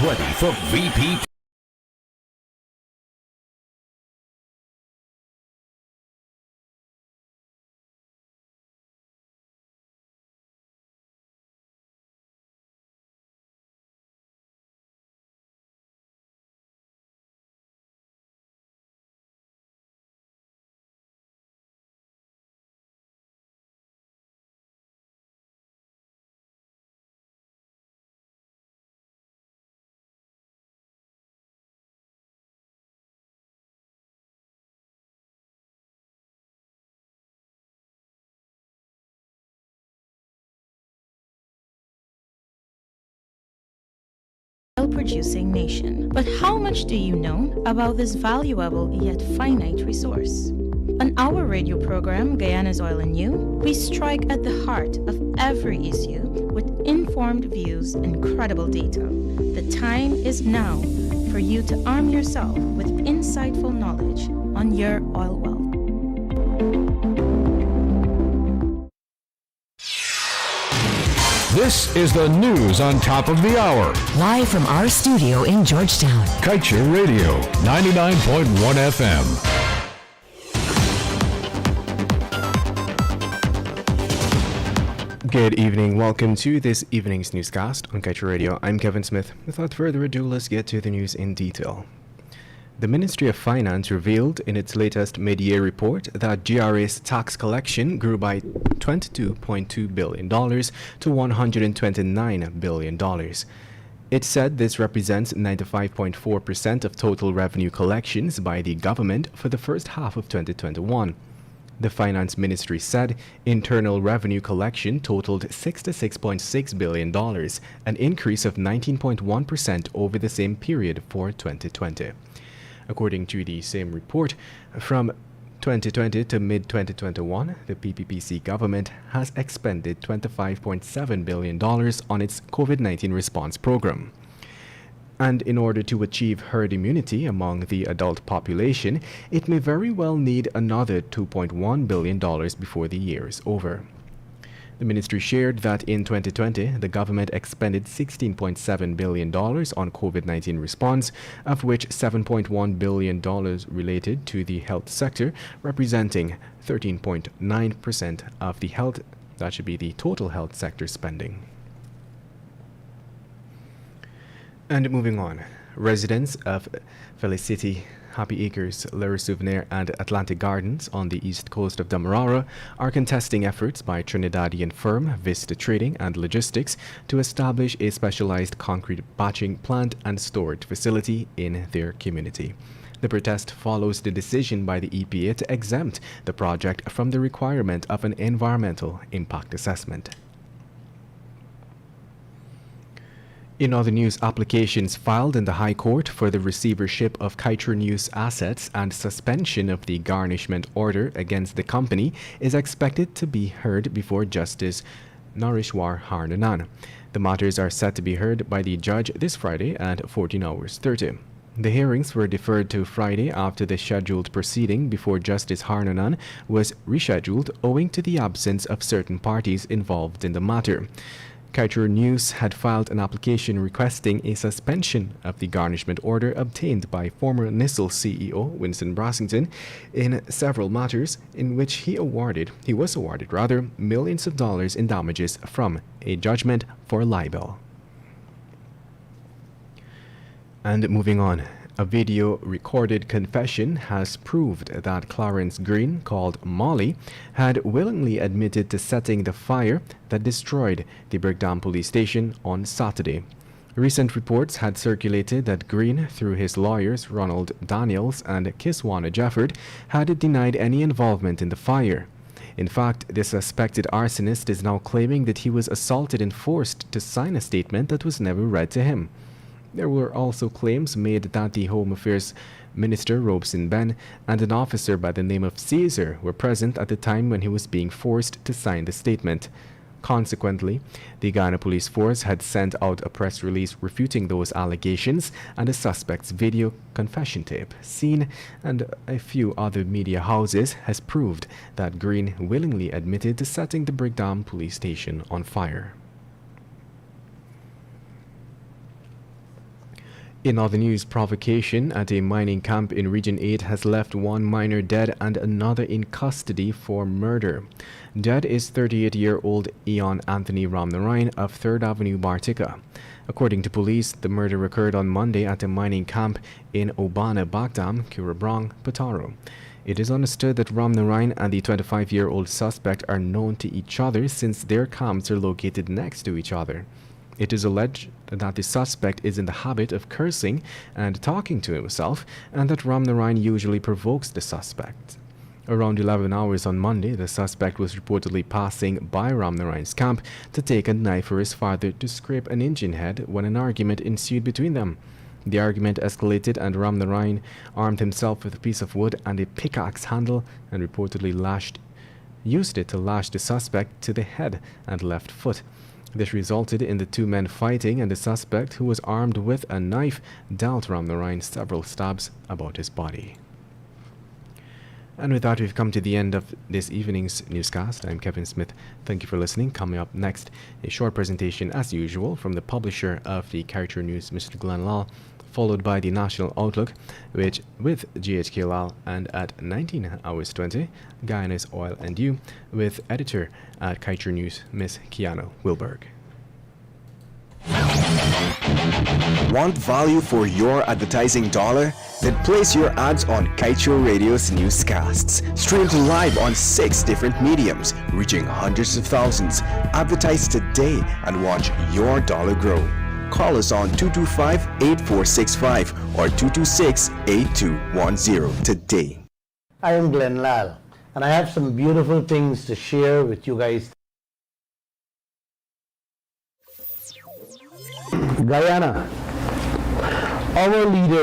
ready for VP. Producing nation. But how much do you know about this valuable yet finite resource? On our radio program, Guyana's Oil and You, we strike at the heart of every issue with informed views and credible data. The time is now for you to arm yourself with insightful knowledge on your oil wealth. This is the news on top of the hour. Live from our studio in Georgetown. Kaieteur Radio, 99.1 FM. Good evening. Welcome to this evening's newscast on Kaieteur Radio. I'm Kevin Smith. Without further ado, let's get to the news in detail. The Ministry of Finance revealed in its latest mid-year report that GRA's tax collection grew by $22.2 billion to $129 billion. It said this represents 95.4% of total revenue collections by the government for the first half of 2021. The Finance Ministry said internal revenue collection totaled $66.6 billion, an increase of 19.1% over the same period for 2020. According to the same report, from 2020 to mid-2021, the PPPC government has expended $25.7 billion on its COVID-19 response program. And in order to achieve herd immunity among the adult population, it may very well need another $2.1 billion before the year is over. The ministry shared that in 2020, the government expended $16.7 billion on COVID-19 response, of which $7.1 billion related to the health sector, representing 13.9% of the health, that should be the total health sector spending. And moving on, residents of Felicity, Happy Acres, Le Souvenir, and Atlantic Gardens on the east coast of Demerara are contesting efforts by Trinidadian firm Vista Trading and Logistics to establish a specialized concrete batching plant and storage facility in their community. The protest follows the decision by the EPA to exempt the project from the requirement of an environmental impact assessment. In other news, applications filed in the High Court for the receivership of Kaieteur News assets and suspension of the garnishment order against the company is expected to be heard before Justice Norishwar Harnanan. The matters are set to be heard by the judge this Friday at 14 hours 30. The hearings were deferred to Friday after the scheduled proceeding before Justice Harnanan was rescheduled owing to the absence of certain parties involved in the matter. Kaieteur News had filed an application requesting a suspension of the garnishment order obtained by former NISL CEO Winston Brassington in several matters in which he was awarded millions of dollars in damages from a judgment for libel. And moving on, a video recorded confession has proved that Clarence Green, called Molly, had willingly admitted to setting the fire that destroyed the Bergdam police station on Saturday. Recent reports had circulated that Green, through his lawyers Ronald Daniels and Kiswana Jefford, had denied any involvement in the fire. In fact, the suspected arsonist is now claiming that he was assaulted and forced to sign a statement that was never read to him. There were also claims made that the Home Affairs Minister Robeson Ben and an officer by the name of Caesar were present at the time when he was being forced to sign the statement. Consequently, the Ghana Police Force had sent out a press release refuting those allegations, and the suspect's video confession tape, seen and a few other media houses, has proved that Green willingly admitted to setting the Bergdam police station on fire. In other news, provocation at a mining camp in Region 8 has left one miner dead and another in custody for murder. Dead is 38-year-old Eon Anthony Ramnarain of 3rd Avenue, Bartica. According to police, the murder occurred on Monday at a mining camp in Obana Bagdam, Kurabrong, Pataro. It is understood that Ramnarain and the 25-year-old suspect are known to each other since their camps are located next to each other. It is alleged that the suspect is in the habit of cursing and talking to himself, and that Ramnarain usually provokes the suspect. Around 11 hours on Monday, the suspect was reportedly passing by Ramnarain's camp to take a knife for his father to scrape an engine head when an argument ensued between them. The argument escalated and Ramnarain armed himself with a piece of wood and a pickaxe handle and reportedly used it to lash the suspect to the head and left foot. This resulted in the two men fighting, and the suspect, who was armed with a knife, dealt Ramnarain several stabs about his body. And with that, we've come to the end of this evening's newscast. I'm Kevin Smith. Thank you for listening. Coming up next, a short presentation as usual from the publisher of the Kaieteur News, Mr. Glenn Lal, followed by the National Outlook, which with GHK Lal, and at 19:20, Guyana's Oil and You, with editor at Kaieteur News, Miss Kiana Wilberg. Want value for your advertising dollar? Then place your ads on Kaieteur Radio's newscasts. Streamed live on 6 different mediums, reaching hundreds of thousands. Advertise today and watch your dollar grow. Call us on 225-8465 or 226-8210 today. I am Glenn Lal, and I have some beautiful things to share with you guys. Guyana, our leader